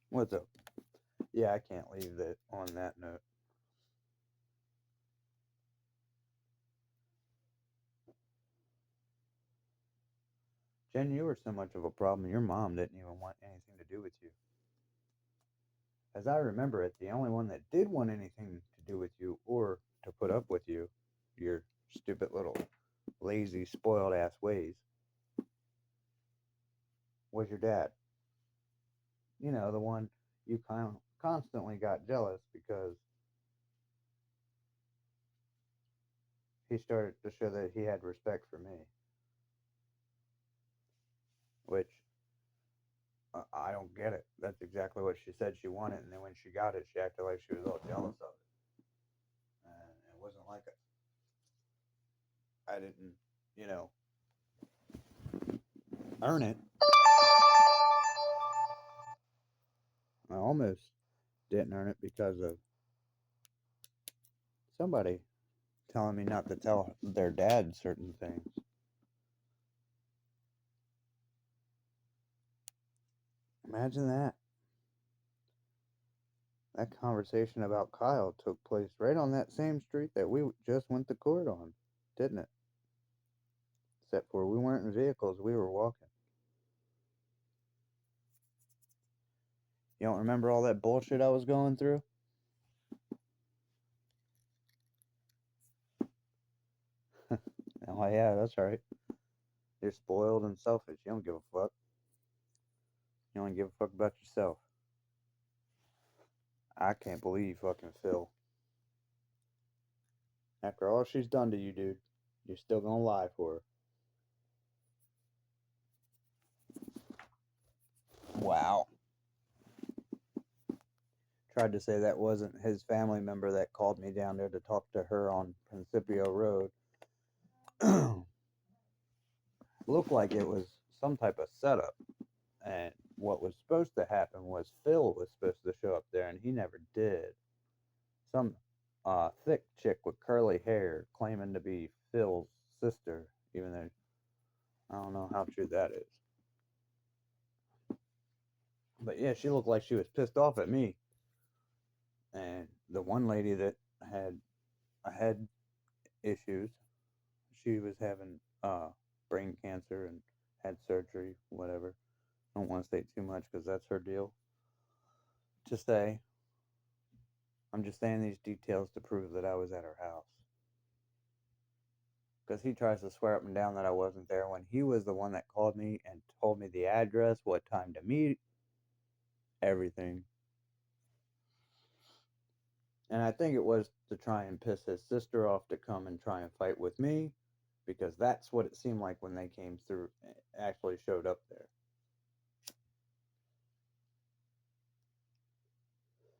What's up? Yeah, I can't leave that on that note. Jen, you were so much of a problem, your mom didn't even want anything to do with you. As I remember it, the only one that did want anything to do with you or to put up with you, your stupid little lazy, spoiled ass ways, was your dad. You know, the one you constantly got jealous because he started to show that he had respect for me, which I don't get it. That's exactly what she said she wanted, and then when she got it, she acted like she was all jealous of it. And it wasn't like I didn't, you know, earn it. I almost didn't earn it because of somebody telling me not to tell their dad certain things. Imagine that. That conversation about Kyle took place right on that same street that we just went to court on, didn't it? Except for we weren't in vehicles, we were walking. You don't remember all that bullshit I was going through? Oh, yeah, that's right. You're spoiled and selfish. You don't give a fuck. You only give a fuck about yourself. I can't believe fucking Phil. After all she's done to you, dude, you're still gonna lie for her. Wow. Tried to say that wasn't his family member that called me down there to talk to her on Principio Road. Looked like it was some type of setup. And what was supposed to happen was Phil was supposed to show up there, and he never did. Some thick chick with curly hair claiming to be Phil's sister, even though I don't know how true that is. But yeah, she looked like she was pissed off at me. And the one lady that had had issues, she was having brain cancer and had surgery, whatever. I don't want to say too much because that's her deal to say. I'm just saying these details to prove that I was at her house. Because he tries to swear up and down that I wasn't there when he was the one that called me and told me the address, what time to meet, everything. And I think it was to try and piss his sister off to come and try and fight with me because that's what it seemed like when they came through, actually showed up there.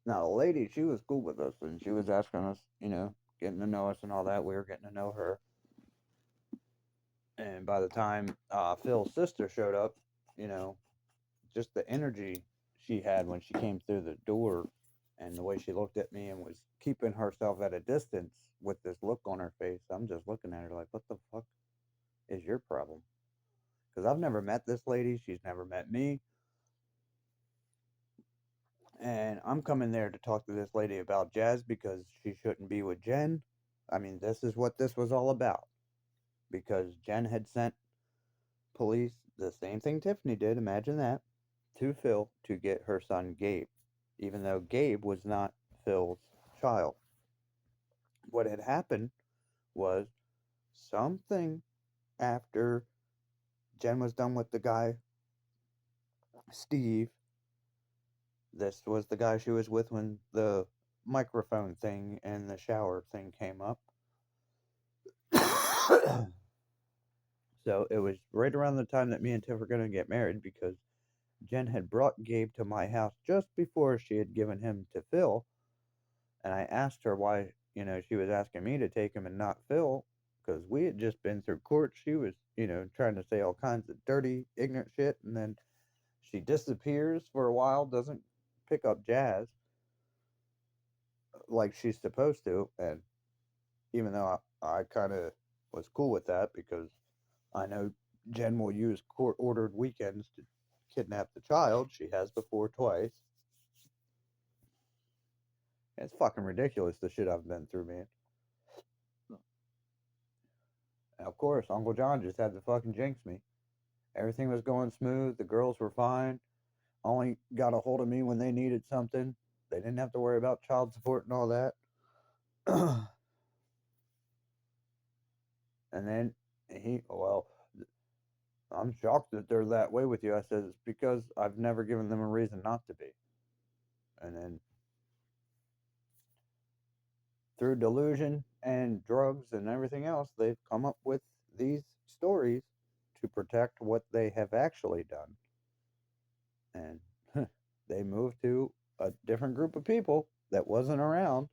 Now, the lady, she was cool with us and she was asking us, getting to know us and all that. We were getting to know her. And by the time Phil's sister showed up, you know, just the energy she had when she came through the door and the way she looked at me and was keeping herself at a distance with this look on her face, I'm just looking at her like, what the fuck is your problem? Because I've never met this lady. She's never met me. And I'm coming there to talk to this lady about Jazz because she shouldn't be with Jen. I mean, this is what this was all about. Because Jen had sent police, the same thing Tiffany did, imagine that, to Phil to get her son Gabe, even though Gabe was not Phil's child. What had happened was something after Jen was done with the guy, Steve. This was the guy she was with when the microphone thing and the shower thing came up. So it was right around the time that me and Tiff were going to get married because Jen had brought Gabe to my house just before she had given him to Phil. And I asked her why, she was asking me to take him and not Phil because we had just been through court. She was, trying to say all kinds of dirty, ignorant shit. And then she disappears for a while, doesn't pick up Jazz like she's supposed to. And even though I kind of was cool with that because I know Jen will use court ordered weekends to kidnap the child. She has before twice. It's fucking ridiculous the shit I've been through, man. And of course, Uncle John just had to fucking jinx me. Everything was going smooth. The girls were fine. Only got a hold of me when they needed something. They didn't have to worry about child support and all that. And then well, I'm shocked that they're that way with you. I said, it's because I've never given them a reason not to be. And then through delusion and drugs and everything else, they've come up with these stories to protect what they have actually done. And they moved to a different group of people that wasn't around.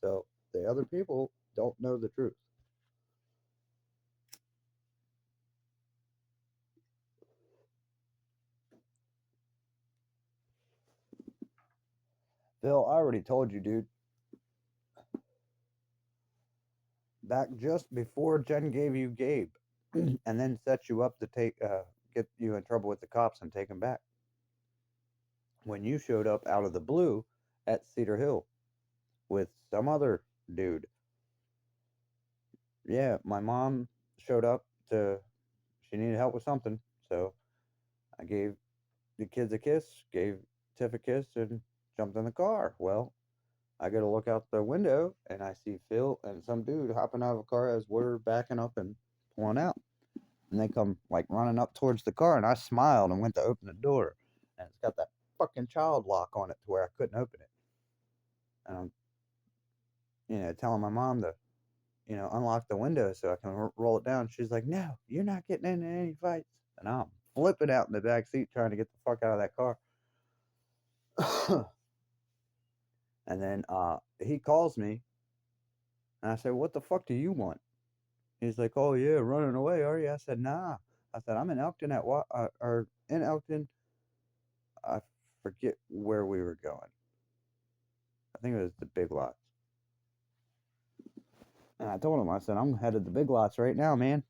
So the other people don't know the truth. Phil, I already told you, dude. Back just before Jen gave you Gabe, and then set you up to get you in trouble with the cops and take him back. When you showed up out of the blue at Cedar Hill with some other dude. Yeah, my mom showed up to. She needed help with something, so I gave the kids a kiss, gave Tiff a kiss, and jumped in the car. Well, I get to look out the window and I see Phil and some dude hopping out of a car as we're backing up and pulling out. And they come like running up towards the car, and I smiled and went to open the door, and it's got that fucking child lock on it to where I couldn't open it. And I'm, telling my mom to, unlock the window so I can roll it down. She's like, "No, you're not getting into any fights." And I'm flipping out in the back seat trying to get the fuck out of that car. And then he calls me, and I said, "What the fuck do you want?" He's like, "Oh yeah, running away, are you?" I said, "Nah." I said, "I'm in Elkton or in Elkton. I forget where we were going. I think it was the Big Lots." And I told him, I said, "I'm headed to Big Lots right now, man."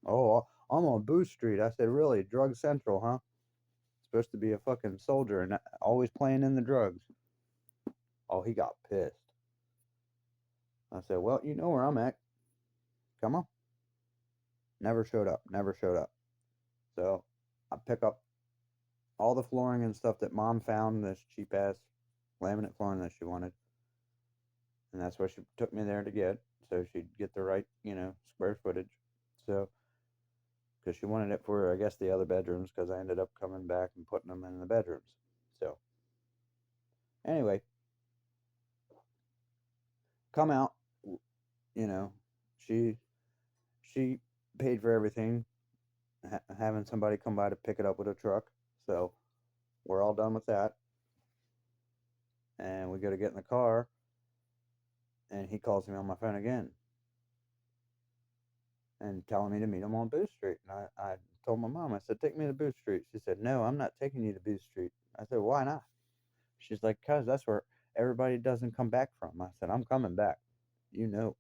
"Oh, I'm on Booth Street." I said, "Really? Drug Central, huh? Supposed to be a fucking soldier and always playing in the drugs." Oh, he got pissed. I said, "Well, you know where I'm at. Come on." Never showed up. Never showed up. So I pick up all the flooring and stuff that mom found, this cheap ass laminate flooring that she wanted. And that's what she took me there to get, so she'd get the right, square footage. So, because she wanted it for, I guess, the other bedrooms, because I ended up coming back and putting them in the bedrooms. So, anyway, come out, you know, she she paid for everything, having somebody come by to pick it up with a truck. So, we're all done with that, and we go to get in the car, and he calls me on my phone again and telling me to meet him on Booth Street. And I told my mom, I said, "Take me to Booth Street." She said, "No, I'm not taking you to Booth Street." I said, "Why not?" She's like, "Cause that's where everybody doesn't come back from." I said, "I'm coming back. You know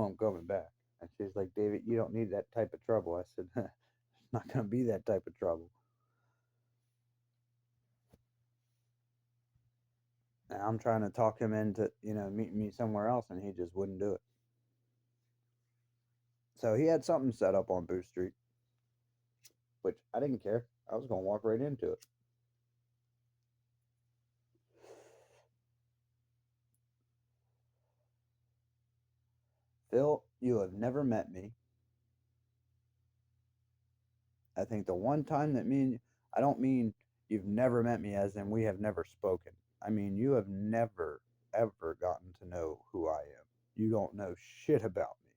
I'm coming back." And she's like, "David, you don't need that type of trouble." I said, "It's not gonna be that type of trouble." And I'm trying to talk him into, meeting me somewhere else, and he just wouldn't do it. So he had something set up on Booth Street, which I didn't care. I was gonna walk right into it. Phil, you have never met me. I think the one time that I don't mean you've never met me as in we have never spoken. I mean, you have never, ever gotten to know who I am. You don't know shit about me.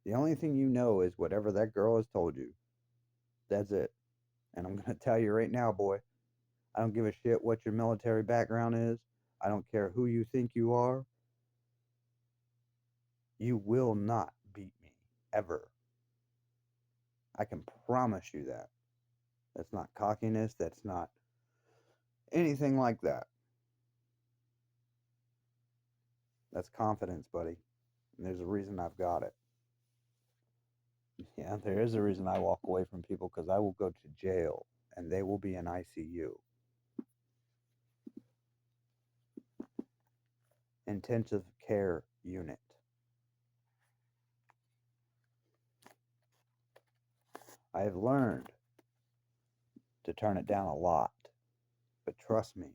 The only thing you know is whatever that girl has told you. That's it. And I'm going to tell you right now, boy, I don't give a shit what your military background is. I don't care who you think you are. You will not beat me, ever. I can promise you that. That's not cockiness. That's not anything like that. That's confidence, buddy. And there's a reason I've got it. Yeah, there is a reason I walk away from people because I will go to jail and they will be in ICU. intensive care unit. I have learned to turn it down a lot, but trust me,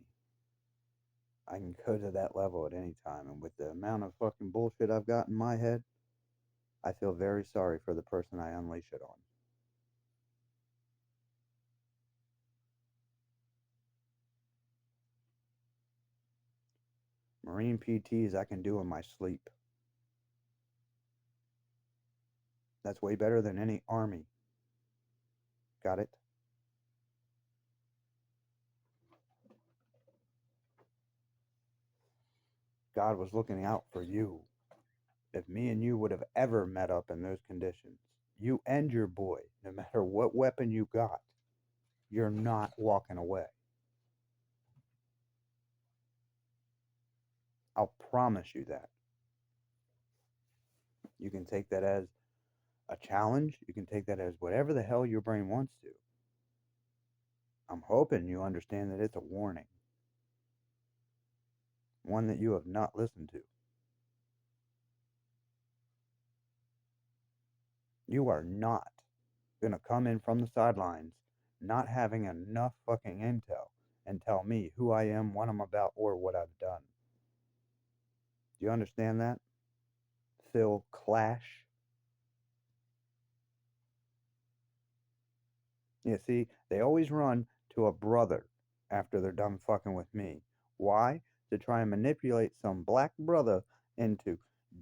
I can go to that level at any time. And with the amount of fucking bullshit I've got in my head, I feel very sorry for the person I unleash it on. Marine PTs I can do in my sleep. That's way better than any army. Got it? God was looking out for you. If me and you would have ever met up in those conditions, you and your boy, no matter what weapon you got, you're not walking away. I'll promise you that. You can take that as a challenge. You can take that as whatever the hell your brain wants to. I'm hoping you understand that it's a warning, one that you have not listened to. You are not going to come in from the sidelines not having enough fucking intel and tell me who I am, what I'm about, or what I've done. Do you understand that? Phil Clash? You see, they always run to a brother after they're done fucking with me. Why? To try and manipulate some black brother into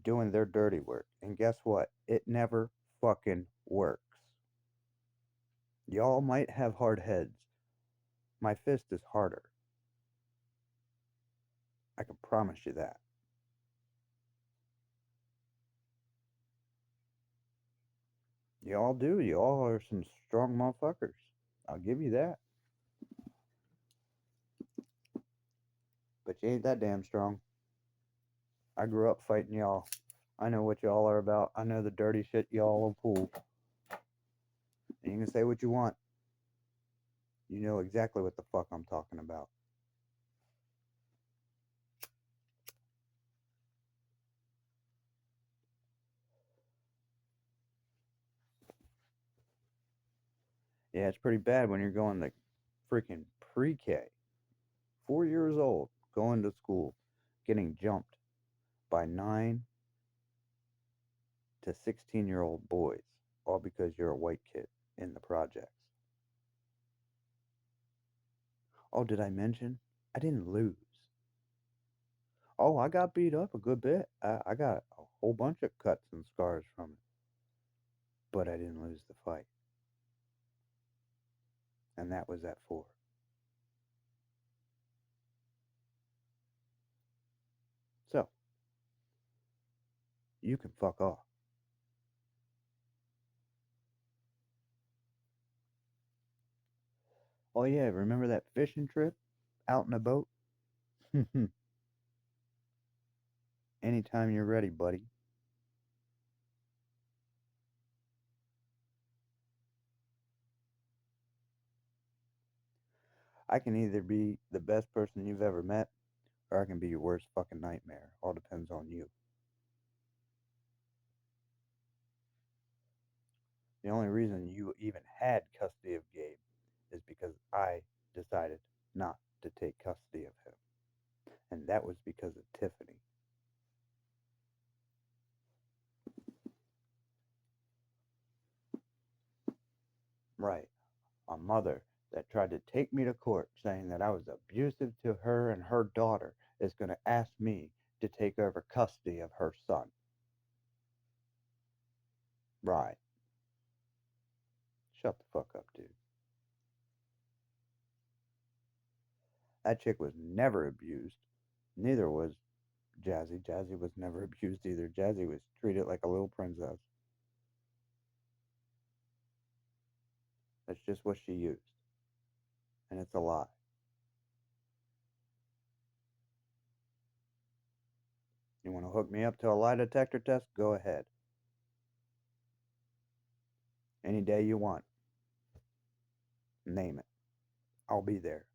doing their dirty work. And guess what? It never fucking works. Y'all might have hard heads. My fist is harder. I can promise you that. Y'all do. Y'all are some strong motherfuckers. I'll give you that. But you ain't that damn strong. I grew up fighting y'all. I know what y'all are about. I know the dirty shit y'all will pull. And you can say what you want. You know exactly what the fuck I'm talking about. Yeah, it's pretty bad when you're going to freaking pre-K. 4 years old, going to school, getting jumped by 9 to 16-year-old boys, all because you're a white kid in the projects. Oh, did I mention? I didn't lose. Oh, I got beat up a good bit. I got a whole bunch of cuts and scars from it. But I didn't lose the fight. And that was at 4. So, you can fuck off. Oh, yeah, remember that fishing trip out in a boat? Anytime you're ready, buddy. I can either be the best person you've ever met, or I can be your worst fucking nightmare. All depends on you. The only reason you even had custody of Gabe is because I decided not to take custody of him. And that was because of Tiffany. Right. A mother that tried to take me to court saying that I was abusive to her and her daughter is going to ask me to take over custody of her son. Right. Shut the fuck up, dude. That chick was never abused. Neither was Jazzy. Jazzy was never abused either. Jazzy was treated like a little princess. That's just what she used. And it's a lie. You want to hook me up to a lie detector test? Go ahead. Any day you want. Name it. I'll be there.